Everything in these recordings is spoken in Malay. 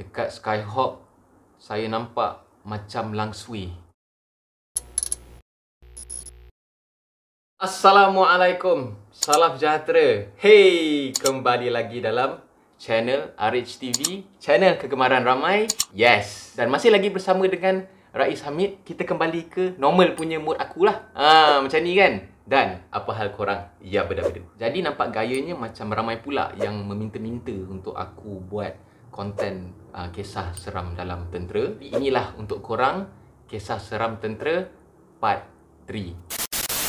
Dekat Skyhawk, saya nampak macam langsui. Assalamualaikum, salam sejahtera. Hey, kembali lagi dalam channel RH TV, channel kegemaran ramai. Yes, dan masih lagi bersama dengan Rais Hamid. Kita kembali ke normal punya mood akulah. Macam ni kan. Dan apa hal korang? Ya, beda-beda. Jadi nampak gayanya macam ramai pula yang meminta-minta untuk aku buat konten kisah seram dalam tentera. Inilah untuk korang, kisah seram tentera part 3.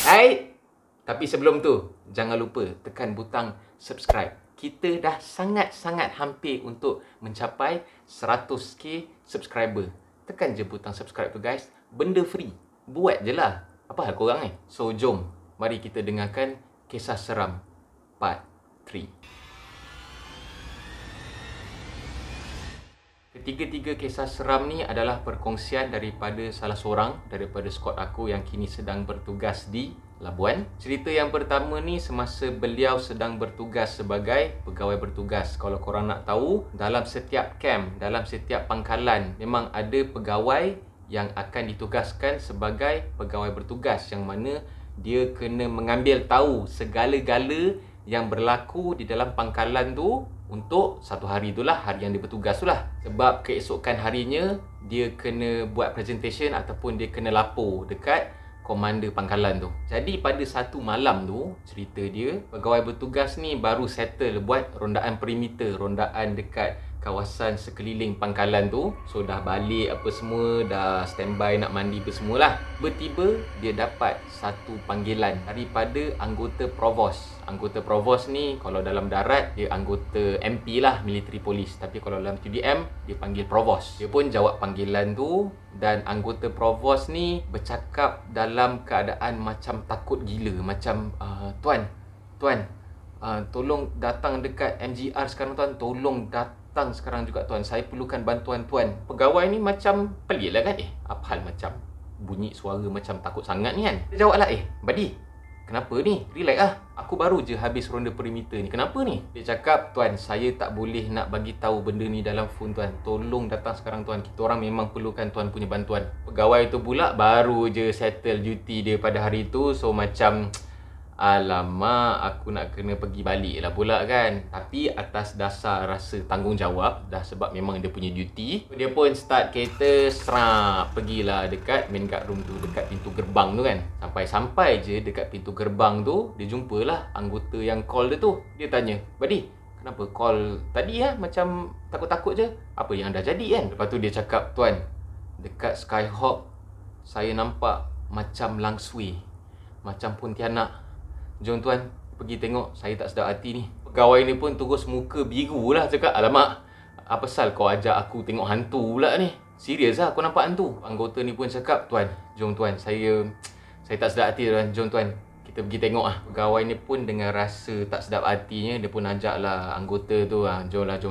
Hai. Tapi sebelum tu, jangan lupa tekan butang subscribe. Kita dah sangat-sangat hampir untuk mencapai 100k subscriber. Tekan je butang subscribe tu guys. Benda free. Buat je lah. Apa hal korang ni? So jom, mari kita dengarkan kisah seram part 3. Ketiga-tiga kisah seram ni adalah perkongsian daripada salah seorang daripada squad aku yang kini sedang bertugas di Labuan. Cerita yang pertama ni semasa beliau sedang bertugas sebagai pegawai bertugas. Kalau korang nak tahu, dalam setiap camp, dalam setiap pangkalan, memang ada pegawai yang akan ditugaskan sebagai pegawai bertugas, yang mana dia kena mengambil tahu segala-gala yang berlaku di dalam pangkalan tu untuk satu hari itulah, hari yang dia bertugas tu lah. Sebab keesokan harinya dia kena buat presentation ataupun dia kena lapor dekat komander pangkalan tu. Jadi pada satu malam tu, cerita dia, pegawai bertugas ni baru settle buat rondaan perimeter, rondaan dekat kawasan sekeliling pangkalan tu. So dah balik apa semua, dah standby nak mandi apa semualah. Tiba-tiba dia dapat satu panggilan daripada anggota Provos. Anggota Provos ni kalau dalam darat dia anggota MP lah, military police. Tapi kalau dalam TDM dia panggil Provos. Dia pun jawab panggilan tu dan anggota Provos ni bercakap dalam keadaan macam takut gila. Macam, Tuan, tolong datang dekat MGR sekarang tuan. Tolong datang sekarang juga tuan. Saya perlukan bantuan tuan. Pegawai ni macam pelik lah kan. Apa hal macam bunyi suara macam takut sangat ni kan. Dia jawab lah, buddy, kenapa ni? Relax lah. Aku baru je habis ronda perimeter ni. Kenapa ni? Dia cakap, tuan, saya tak boleh nak bagi tahu benda ni dalam phone tuan. Tolong datang sekarang tuan. Kita orang memang perlukan tuan punya bantuan. Pegawai tu pula baru je settle duty dia pada hari tu. So macam, alamak, aku nak kena pergi balik lah pula kan. Tapi atas dasar rasa tanggungjawab dah, sebab memang dia punya duty, dia pun start kereta, pergilah dekat main guard room tu, dekat pintu gerbang tu kan. Sampai-sampai je dekat pintu gerbang tu, dia jumpalah anggota yang call dia tu. Dia tanya, buddy, kenapa call tadi macam takut-takut je? Apa yang dah jadi kan? Lepas tu dia cakap, tuan, dekat Skyhawk saya nampak macam langsui, macam Pontianak. Jom tuan, pergi tengok, saya tak sedap hati ni. Pegawai ni pun terus muka biru lah, cakap, alamak, apa pasal kau ajak aku tengok hantu pula ni? Serius lah aku nampak hantu. Anggota ni pun cakap, tuan, jom tuan, saya tak sedap hati tuan. Jom tuan, kita pergi tengok lah. Pegawai ni pun dengan rasa tak sedap hatinya, dia pun ajak lah anggota tu, jomlah,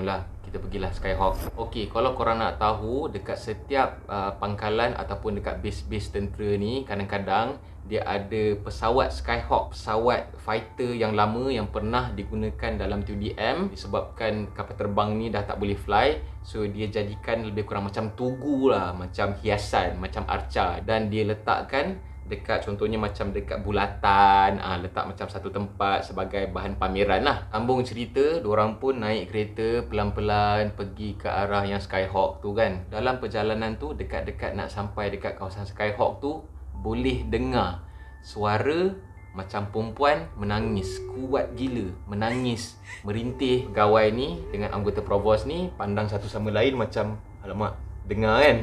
kita pergilah Skyhawk. Okey, kalau korang nak tahu, dekat setiap pangkalan ataupun dekat base-base tentera ni, kadang-kadang dia ada pesawat Skyhawk, pesawat fighter yang lama yang pernah digunakan dalam TDM. Disebabkan kapal terbang ni dah tak boleh fly, so dia jadikan lebih kurang macam tugu lah, macam hiasan, macam arca. Dan dia letakkan dekat, contohnya macam dekat bulatan, letak macam satu tempat sebagai bahan pameran lah. Sambung cerita, diorang pun naik kereta pelan-pelan pergi ke arah yang Skyhawk tu kan. Dalam perjalanan tu, dekat-dekat nak sampai dekat kawasan Skyhawk tu, boleh dengar suara macam perempuan menangis, kuat gila, menangis, merintih. Pegawai ni dengan anggota Provos ni pandang satu sama lain macam, alamak, dengar kan?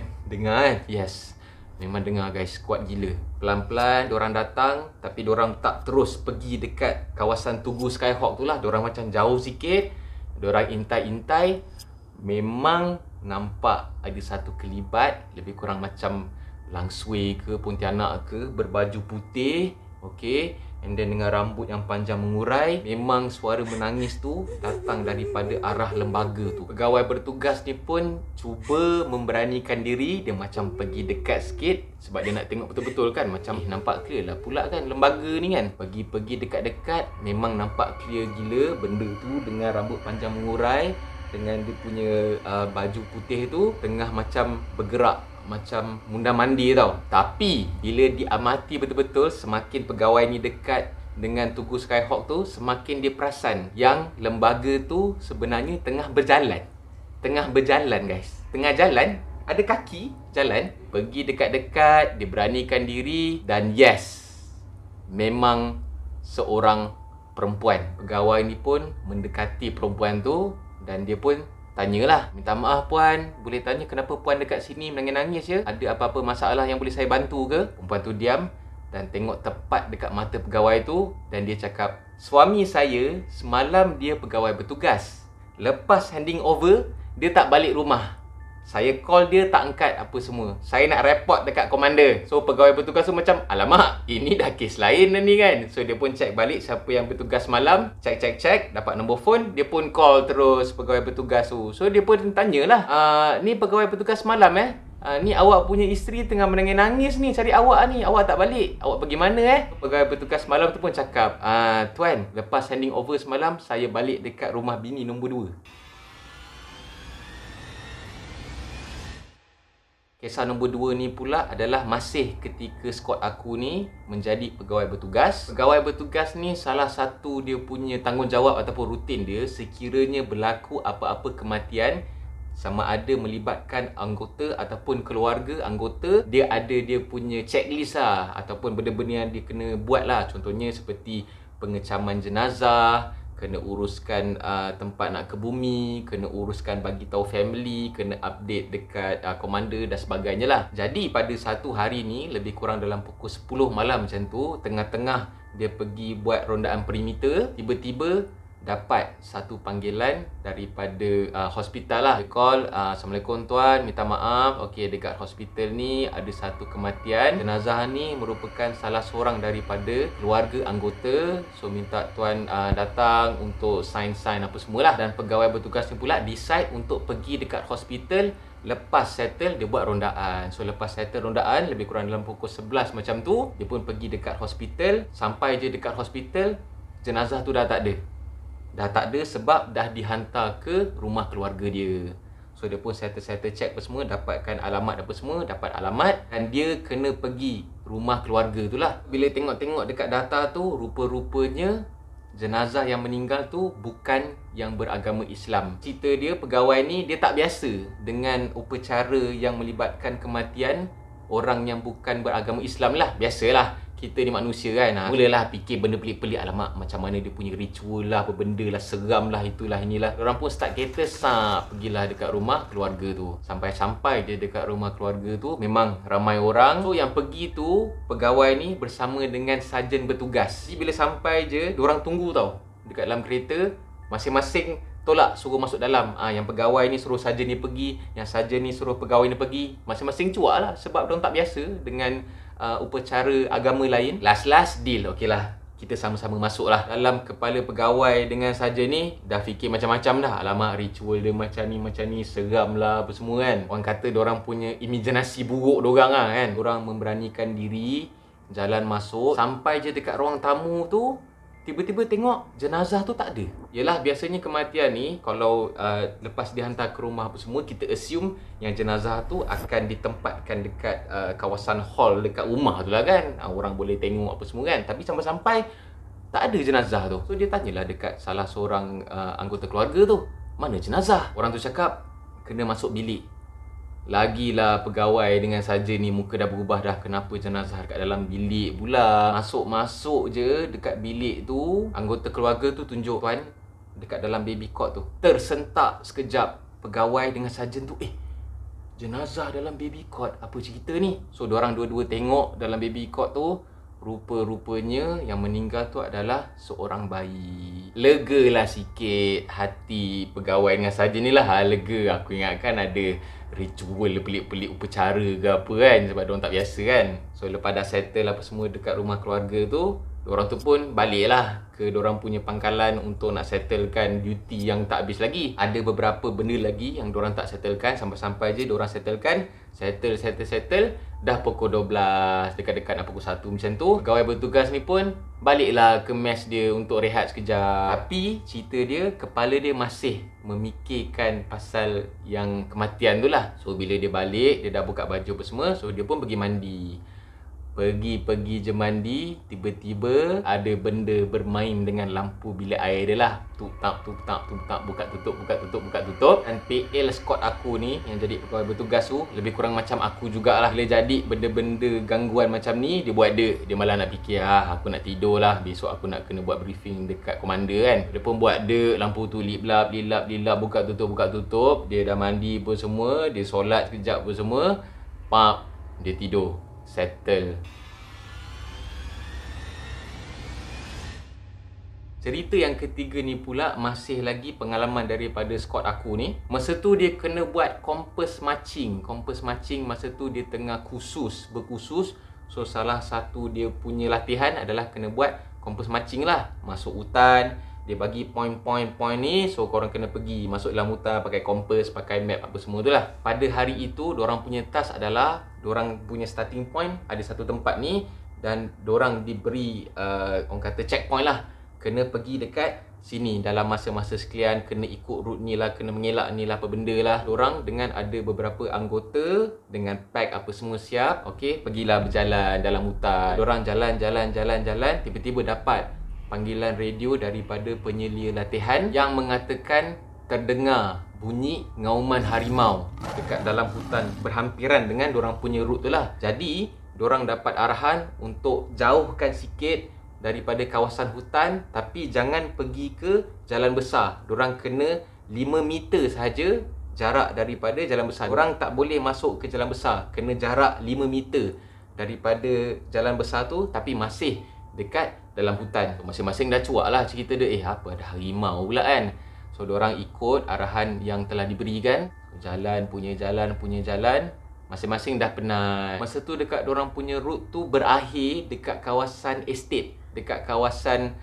Yes, memang dengar guys, kuat gila. Pelan-pelan diorang datang, tapi diorang tak terus pergi dekat kawasan tugu Skyhawk tu lah. Diorang macam jauh sikit, diorang intai-intai. Memang nampak ada satu kelibat, lebih kurang macam langsui ke Pontianak ke, berbaju putih, okey, and then dengan rambut yang panjang mengurai. Memang suara menangis tu datang daripada arah lembaga tu. Pegawai bertugas ni pun cuba memberanikan diri, dia macam pergi dekat sikit sebab dia nak tengok betul-betul kan, macam nampak clear lah pula kan lembaga ni kan. Pergi dekat-dekat, memang nampak clear gila benda tu dengan rambut panjang mengurai. dengan dia punya baju putih tu tengah macam bergerak macam mundar mandir tau. Tapi bila diamati betul-betul, semakin pegawai ni dekat dengan Tugu Skyhawk tu, semakin dia perasan yang lembaga tu sebenarnya tengah berjalan. Tengah berjalan guys. Tengah jalan, ada kaki jalan, pergi dekat-dekat, dia beranikan diri dan yes, memang seorang perempuan. Pegawai ni pun mendekati perempuan tu dan dia pun tanyalah, minta maaf puan, boleh tanya kenapa puan dekat sini menangis-nangis ya? Ada apa-apa masalah yang boleh saya bantu ke? Perempuan tu diam dan tengok tepat dekat mata pegawai tu dan dia cakap, suami saya semalam dia pegawai bertugas. Lepas handing over, dia tak balik rumah. Saya call dia tak angkat apa semua. Saya nak report dekat komander. So pegawai bertugas tu macam, alamak, ini dah kes lain dah ni kan. So dia pun check balik siapa yang bertugas malam. Check, dapat nombor phone. Dia pun call terus pegawai bertugas tu. So dia pun tanyalah, ni pegawai bertugas malam ni awak punya isteri tengah menangis-nangis ni, cari awak ni, awak tak balik. Awak pergi mana Pegawai bertugas malam tu pun cakap, tuan, lepas handing over semalam, saya balik dekat rumah bini nombor 2. Kisah nombor 2 ni pula adalah masih ketika squad aku ni menjadi pegawai bertugas. Pegawai bertugas ni salah satu dia punya tanggungjawab ataupun rutin dia, sekiranya berlaku apa-apa kematian, sama ada melibatkan anggota ataupun keluarga anggota, dia ada dia punya checklist lah, ataupun benda-benda yang dia kena buat lah. Contohnya seperti pengecaman jenazah, kena uruskan tempat nak ke bumi, kena uruskan bagi tahu family, kena update dekat komander dan sebagainya lah. Jadi pada satu hari ni, lebih kurang dalam pukul 10 malam macam tu, tengah-tengah dia pergi buat rondaan perimeter, tiba-tiba dapat satu panggilan daripada hospital lah. Dia call, Assalamualaikum tuan, minta maaf, okey, dekat hospital ni ada satu kematian. Jenazah ni merupakan salah seorang daripada keluarga anggota. So minta tuan datang untuk sign apa semualah. Dan pegawai bertugas ni pula decide untuk pergi dekat hospital. Lepas settle, dia buat rondaan. So lepas settle rondaan, lebih kurang dalam pukul 11 macam tu, dia pun pergi dekat hospital. Sampai je dekat hospital, jenazah tu dah tak ada. Dah tak ada sebab dah dihantar ke rumah keluarga dia. So dia pun settle check apa semua, dapatkan alamat apa semua, dapat alamat dan dia kena pergi rumah keluarga tu lah. Bila tengok-tengok dekat data tu, rupa-rupanya jenazah yang meninggal tu bukan yang beragama Islam. Cerita dia, pegawai ni dia tak biasa dengan upacara yang melibatkan kematian orang yang bukan beragama Islam lah. Biasalah, kita ni manusia kan, mulalah fikir benda pelik-pelik. Alamak, macam mana dia punya ritual lah, apa benda lah, seram lah, itulah inilah. Orang pun start kereta, pergilah dekat rumah keluarga tu. Sampai dia dekat rumah keluarga tu, memang ramai orang. So yang pergi tu, pegawai ni bersama dengan sarjan bertugas. Jadi bila sampai je, diorang tunggu tau dekat dalam kereta. Masing-masing tolak, suruh masuk dalam. Yang pegawai ni suruh sarjan ni pergi, yang sarjan ni suruh pegawai ni pergi. Masing-masing cuak lah, sebab diorang tak biasa dengan upacara agama lain. Last deal, okey lah, kita sama-sama masuk lah. Dalam kepala pegawai dengan sarjan ni dah fikir macam-macam dah. Alamak, ritual dia macam ni, seram lah apa semua kan. Orang kata diorang punya imaginasi buruk diorang lah kan. Diorang memberanikan diri, jalan masuk. Sampai je dekat ruang tamu tu, tiba-tiba tengok jenazah tu tak ada. Yelah, biasanya kematian ni kalau lepas dihantar ke rumah apa semua, kita assume yang jenazah tu akan ditempatkan dekat kawasan hall dekat rumah tu lah kan. Orang boleh tengok apa semua kan. Tapi sampai-sampai tak ada jenazah tu. So dia tanyalah dekat salah seorang anggota keluarga tu, mana jenazah? Orang tu cakap, kena masuk bilik. Lagilah pegawai dengan sarjan ni muka dah berubah dah. Kenapa jenazah dekat dalam bilik pula? Masuk je dekat bilik tu, anggota keluarga tu tunjuk, tuan, dekat dalam baby cot tu. Tersentak sekejap pegawai dengan sarjan tu. Jenazah dalam baby cot, apa cerita ni? So diorang dua-dua tengok dalam baby cot tu, rupa-rupanya yang meninggal tu adalah seorang bayi. Legalah sikit hati pegawai dengan sarjan ni lah. Lega. Aku ingatkan ada ritual pelik-pelik upacara ke apa kan, sebab diorang tak biasa kan. So lepas dah settle apa semua dekat rumah keluarga tu, diorang tu pun baliklah ke diorang punya pangkalan untuk nak settlekan duty yang tak habis lagi. Ada beberapa benda lagi yang diorang tak settlekan. Sampai-sampai je diorang settlekan, settle. Dah pukul 12, dekat-dekat nak pukul 1 macam tu. Pegawai bertugas ni pun baliklah ke mes dia untuk rehat sekejap. Tapi cerita dia, kepala dia masih memikirkan pasal yang kematian tu lah. So bila dia balik, dia dah buka baju apa semua. So dia pun pergi mandi. Pergi je mandi, tiba-tiba ada benda bermain dengan lampu bilik air dia lah. Tutak, buka tutup. Dan PL Scott aku ni, yang jadi pegawai bertugas tu, lebih kurang macam aku jugalah. Bila jadi benda-benda gangguan macam ni, dia buat dia malah nak fikir, aku nak tidur lah, besok aku nak kena buat briefing dekat komander kan. Dia pun buat dia, lampu tu lilap, buka tutup. Dia dah mandi pun semua, dia solat sekejap pun semua, dia tidur. Settle. Cerita yang ketiga ni pula masih lagi pengalaman daripada Scott aku ni. Masa tu dia kena buat compass marching. Compass marching masa tu dia tengah berkursus. So salah satu dia punya latihan adalah kena buat compass marching lah. Masuk hutan, dia bagi point ni, so korang kena pergi masuk dalam hutan pakai kompas, pakai map apa semua tu lah. Pada hari itu, dorang punya task adalah, dorang punya starting point ada satu tempat ni, dan dorang diberi orang kata checkpoint lah. Kena pergi dekat sini dalam masa-masa sekian, kena ikut route ni lah, kena mengelak ni lah, apa benda lah. Dorang dengan ada beberapa anggota dengan pack apa semua siap, okey, pergilah berjalan dalam hutan. Dorang jalan, tiba-tiba dapat panggilan radio daripada penyelia latihan yang mengatakan terdengar bunyi ngauman harimau dekat dalam hutan berhampiran dengan dorang punya route tu lah. Jadi, dorang dapat arahan untuk jauhkan sikit daripada kawasan hutan, tapi jangan pergi ke jalan besar. Dorang kena 5 meter sahaja jarak daripada jalan besar. Dorang tak boleh masuk ke jalan besar, kena jarak 5 meter daripada jalan besar tu, tapi masih dekat dalam hutan. Masing-masing dah cuak lah cerita dia, apa ada harimau pula kan. So diorang ikut arahan yang telah diberikan. Jalan, masing-masing dah penat. Masa tu dekat diorang punya route tu berakhir dekat kawasan estate, dekat kawasan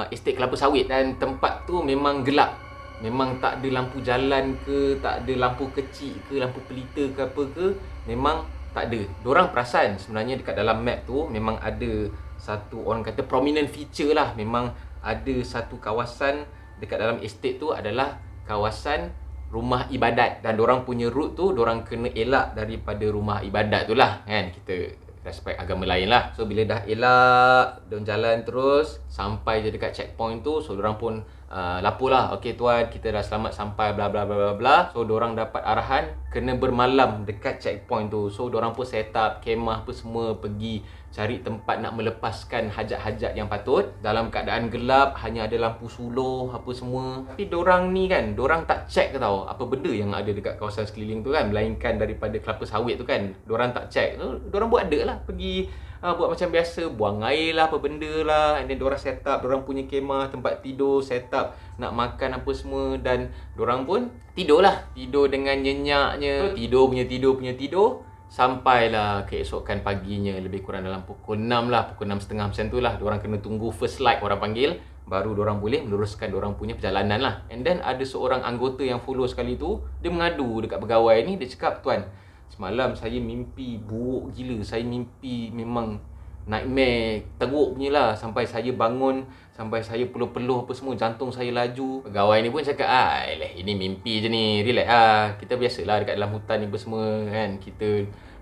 estate kelapa sawit. Dan tempat tu memang gelap, memang tak ada lampu jalan ke, tak ada lampu kecil ke, lampu pelita ke apa ke, memang tak ada. Diorang perasan sebenarnya dekat dalam map tu memang ada satu, orang kata prominent feature lah. Memang ada satu kawasan dekat dalam estate tu adalah kawasan rumah ibadat. Dan dorang punya route tu, dorang kena elak daripada rumah ibadat tu lah kan. Kita respect agama lain lah. So bila dah elak, dorang jalan terus sampai je dekat checkpoint tu. So dorang pun lapor lah, okey tuan, kita dah selamat sampai bla bla bla bla. So dorang dapat arahan kena bermalam dekat checkpoint tu. So dorang pun set up kemah apa semua, pergi cari tempat nak melepaskan hajat-hajat yang patut. Dalam keadaan gelap, hanya ada lampu suluh apa semua. Tapi dorang ni kan, dorang tak check tau apa benda yang ada dekat kawasan sekeliling tu kan, melainkan daripada kelapa sawit tu kan. Dorang tak check. So, dorang buat ada lah, pergi buat macam biasa, buang air lah, apa benda lah. And then dorang set up, dorang punya kemah, tempat tidur, set up nak makan apa semua. Dan dorang pun tidur lah, tidur dengan nyenyaknya. Tidur punya tidur. Sampailah keesokan paginya, lebih kurang dalam pukul 6 lah, pukul 6.30 macam tu lah. Diorang kena tunggu first light orang panggil, baru diorang boleh meneruskan diorang punya perjalanan lah. And then ada seorang anggota yang follow sekali tu, dia mengadu dekat pegawai ni. Dia cakap, tuan, semalam saya mimpi buruk gila. Saya mimpi memang nightmare teruk punya lah. Sampai saya bangun, sampai saya peluh-peluh apa semua, jantung saya laju. Pegawai ni pun cakap, ini mimpi je ni, relax lah. Kita biasalah dekat dalam hutan ni apa semua kan. Kita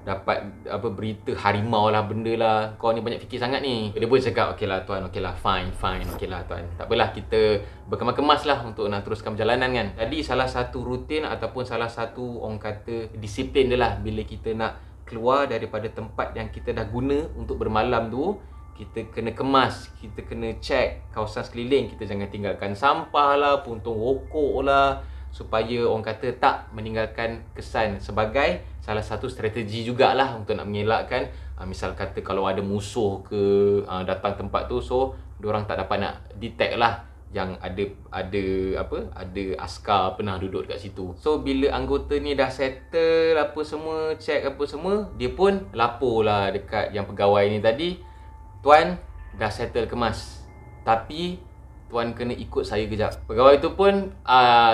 dapat berita harimau lah, benda lah. Kau ni banyak fikir sangat ni. Dia pun cakap, okey lah tuan, okey lah, fine, okey lah tuan. Tak apalah, kita berkemas-kemas lah untuk nak teruskan perjalanan kan. Jadi salah satu rutin ataupun salah satu orang kata disiplin dia lah, bila kita nak keluar daripada tempat yang kita dah guna untuk bermalam tu, kita kena kemas, kita kena check kawasan sekeliling. Kita jangan tinggalkan sampah lah, puntung rokok lah, supaya orang kata tak meninggalkan kesan. Sebagai salah satu strategi jugalah untuk nak mengelakkan misal kata kalau ada musuh ke datang tempat tu, so diorang tak dapat nak detect lah yang ada askar pernah duduk dekat situ. So bila anggota ni dah settle apa semua, check apa semua, dia pun lapor lah dekat yang pegawai ni tadi, tuan dah settle kemas, tapi tuan kena ikut saya kejap. Pegawai tu pun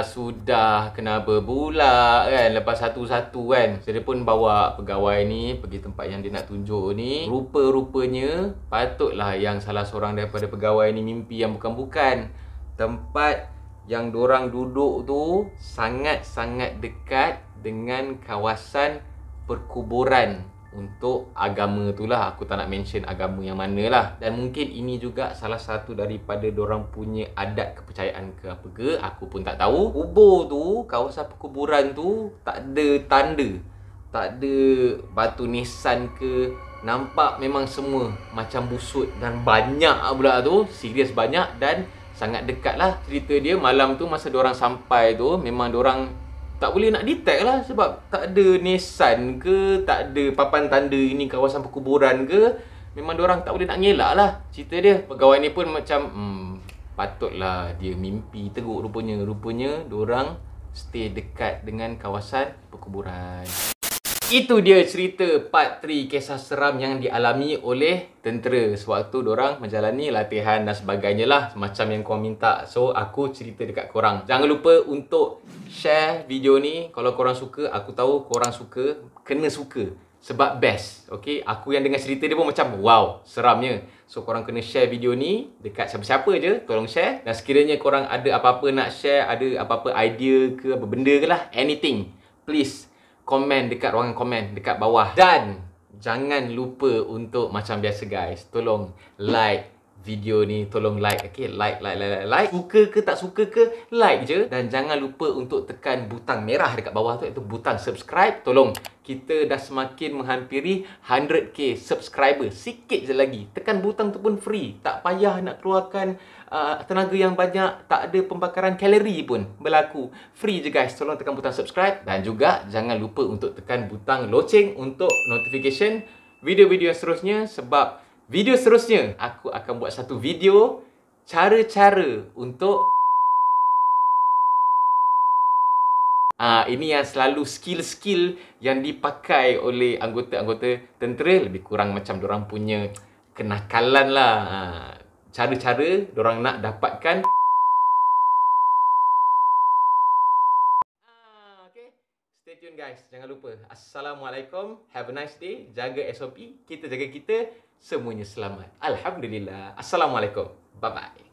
sudah kena berbula kan, lepas satu-satu kan. So dia pun bawa pegawai ni pergi tempat yang dia nak tunjuk ni. Rupa-rupanya patutlah yang salah seorang daripada pegawai ni mimpi yang bukan-bukan. Tempat yang dorang duduk tu sangat-sangat dekat dengan kawasan perkuburan untuk agama tu lah. Aku tak nak mention agama yang mana lah. Dan mungkin ini juga salah satu daripada dorang punya adat kepercayaan ke apa ke, aku pun tak tahu. Kubur tu, kawasan perkuburan tu tak ada tanda, tak ada batu nisan ke. Nampak memang semua macam busut dan banyak pula tu. Serius banyak dan sangat dekat lah. Cerita dia malam tu masa dorang sampai tu, memang dorang tak boleh nak detect lah sebab tak ada nisan ke, tak ada papan tanda ini kawasan perkuburan ke. Memang diorang tak boleh nak ngelak lah cerita dia. Pegawai ni pun macam patutlah dia mimpi teruk rupanya. Rupanya diorang stay dekat dengan kawasan perkuburan. Itu dia cerita part 3 kisah seram yang dialami oleh tentera sewaktu diorang menjalani latihan dan sebagainya lah, macam yang korang minta. So aku cerita dekat korang. Jangan lupa untuk share video ni. Kalau korang suka, aku tahu korang suka, kena suka sebab best. Okay, aku yang dengar cerita dia pun macam wow, seramnya. So korang kena share video ni dekat siapa-siapa je, tolong share. Dan sekiranya korang ada apa-apa nak share, ada apa-apa idea ke apa benda ke lah, anything, please komen dekat ruangan komen dekat bawah. Dan jangan lupa untuk macam biasa guys, tolong like video ni, tolong like. Okay, like. Suka ke tak suka ke, like je. Dan jangan lupa untuk tekan butang merah dekat bawah tu, iaitu butang subscribe. Tolong, kita dah semakin menghampiri 100k subscriber. Sikit je lagi. Tekan butang tu pun free, tak payah nak keluarkan tenaga yang banyak, tak ada pembakaran kalori pun berlaku. Free je guys. Tolong tekan butang subscribe. Dan juga jangan lupa untuk tekan butang loceng untuk notification video-video yang seterusnya. Sebab video seterusnya aku akan buat satu video cara-cara untuk ini yang selalu skill-skill yang dipakai oleh anggota-anggota tentera. Lebih kurang macam diorang punya kenakalan lah. Cara-cara diorang nak dapatkan. Okay, stay tune guys. Jangan lupa. Assalamualaikum. Have a nice day. Jaga SOP. Kita jaga kita. Semuanya selamat. Alhamdulillah. Assalamualaikum. Bye-bye.